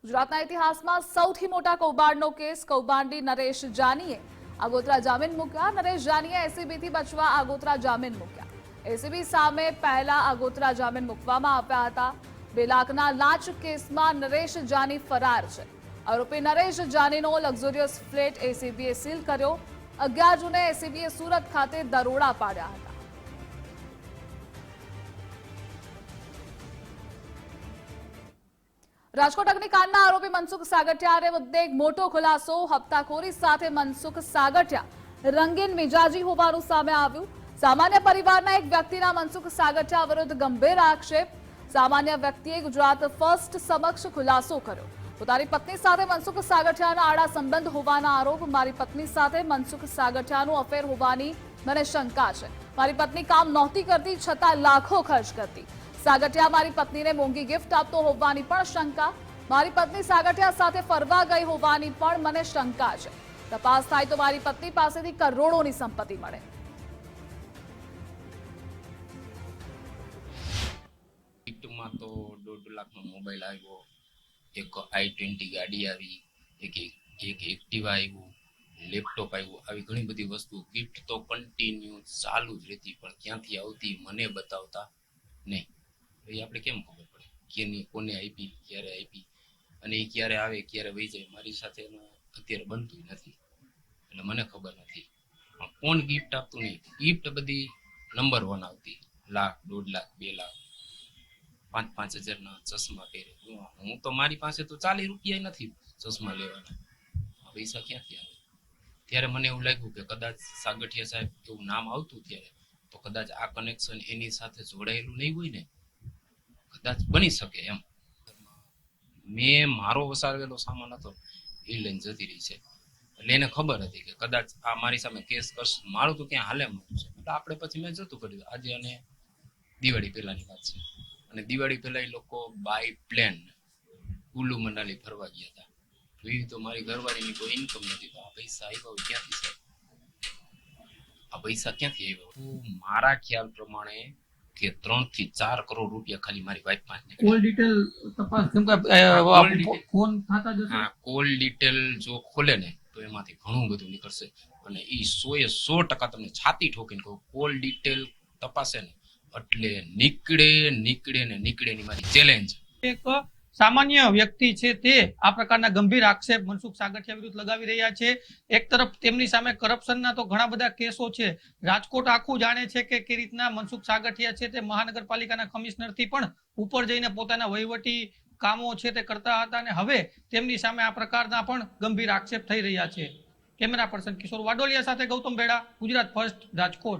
ગુજરાતના ઇતિહાસમાં સૌથી મોટા કૌભાંડનો કેસ કૌભાંડી નરેશ જાનીએ આગોતરા જામીન મૂક્યા। નરેશ જાનીએ એસીબીથી બચવા આગોતરા જામીન મૂક્યા। એસીબી સામે પહેલા આગોતરા જામીન મૂકવામાં આવ્યા હતા। 2 લાખના લાંચ કેસમાં નરેશ જાની ફરાર છે। આરોપી નરેશ જાનીનો લક્ઝુરિયસ ફ્લેટ એસીબીએ સીલ કર્યો। 11 જૂને એસીબીએ સુરત ખાતે દરોડા પાડ્યા હતા। રાજકોટ અગ્નિકાંડના આરોપી મનસુખ સાગઠિયાને મુદ્દે એક મોટો ખુલાસો। હપ્તાખોરી સાથે મનસુખ સાગઠિયા રંગીન મિજાજી હોવાનું સામે આવ્યું। સામાન્ય પરિવારના એક વ્યક્તિના મનસુખ સાગઠિયા વિરુદ્ધ ગંભીર આક્ષેપ। સામાન્ય વ્યક્તિએ ગુજરાત ફર્સ્ટ સમક્ષ ખુલાસો કર્યો। પોતાની પત્ની સાથે મનસુખ સાગઠિયાના આડા સંબંધ હોવાના આરોપ। મારી પત્ની સાથે મનસુખ સાગઠિયાનું અફેર હોવાની મને શંકા છે। મારી પત્ની કામ નહોતી કરતી છતાં લાખો ખર્ચ કરતી। સાગઠિયા મારી પત્નીને મોંઘી ગિફ્ટ આપતો હોવાની પણ શંકા। મારી પત્ની સાગઠિયા સાથે ફરવા ગઈ હોવાની પણ મને શંકા છે। તપાસ થાય તો મારી પત્ની પાસેથી કરોડોની સંપત્તિ મળે। ગિફ્ટમાં તો 1.5 લાખનો મોબાઈલ આવ્યો, એક i20 ગાડી આવી, એક એક્ટિવા આવ્યું, લેપટોપ આવ્યું। આવી ઘણી બધી વસ્તુ ગિફ્ટ તો કન્ટિન્યુ ચાલુ જ રહેતી, પણ ક્યાંથી આવતી મને બતાવતા નહીં। એ આપણે કેમ ખબર પડે કેની કોને આપી, ક્યારે આપી, અને એ ક્યારે આવે ક્યારે વહી જાય? મારી સાથે અત્યારે બનતું નથી, એટલે મને ખબર નથી। પણ કોણ ગિફ્ટ આપતું નહીં, ગિફ્ટ બધી નંબર 1 આવતી। લાખ, 1.5 લાખ, 2 લાખ, 5-5 હજારના ચશ્મા પહેરે। હું તો મારી પાસે તો 40 રૂપિયા નથી ચશ્મા લેવાના, પૈસા ક્યાંથી આવે? ત્યારે મને એવું લાગ્યું કે કદાચ સાગઠિયા સાહેબ એવું નામ આવતું ત્યારે, તો કદાચ આ કનેક્શન એની સાથે જોડાયેલું નહીં હોય ને, કદાચ બની શકે એમ। મેં મારો વસાવેલો સામાન હતો એ લઈને જતી રહી છે, એટલે એને ખબર હતી કે કદાચ આ મારી સામે કેસ કરશે, મારું તો ક્યાં હાલે મળ્યું છે, એટલે આપણે પછી મેં જતું કર્યું। આજે અને દિવાળી પહેલાની વાત છે, અને દિવાળી પહેલા એ લોકો બાય પ્લેન કુલ્લુ મનાલી ફરવા ગયા હતા। એવી તો મારી ઘરવાળીની કોઈ ઇન્કમ નથી, તો આ પૈસા આવ્યા હોય ક્યાંથી સાહેબ? આ પૈસા ક્યાંથી આવ્યા? મારા ખ્યાલ પ્રમાણે કે 3 થી 4 કરોડ રૂપિયા ખાલી મારી વાઇફ પાસે કોલ ડિટેલ તપાસ કેમ કે ફોન થતા જશે। હા, કોલ ડિટેલ જો ખોલે ને તો એમાંથી ઘણું બધું નીકળશે, અને એ 100% તમને છાતી ઠોકીને કહું, કોલ ડિટેલ તપાસે ને એટલે નીકળે ની મારી ચેલેન્જ। એક સામાન્ય વ્યક્તિ છે તે આ પ્રકારના ગંભીર આક્ષેપ મનસુખ સાગઠિયા વિરુદ્ધ લગાવી રહ્યા છે। એક તરફ તેમની સામે કરપ્શનના તો ઘણા બધા કેસો છે। રાજકોટ આખું જાણે છે કે કઈ રીતના મનસુખ સાગઠિયા છે તે મહાનગરપાલિકાના કમિશનરથી પણ ઉપર જઈને પોતાના વહીવટી કામો છે તે કરતા હતા, અને હવે તેમની સામે આ પ્રકારના પણ ગંભીર આક્ષેપ થઈ રહ્યા છે। કેમેરા પર્સન કિશોર વાડોલિયા સાથે ગૌતમ બેડા, ગુજરાત ફર્સ્ટ, રાજકોટ।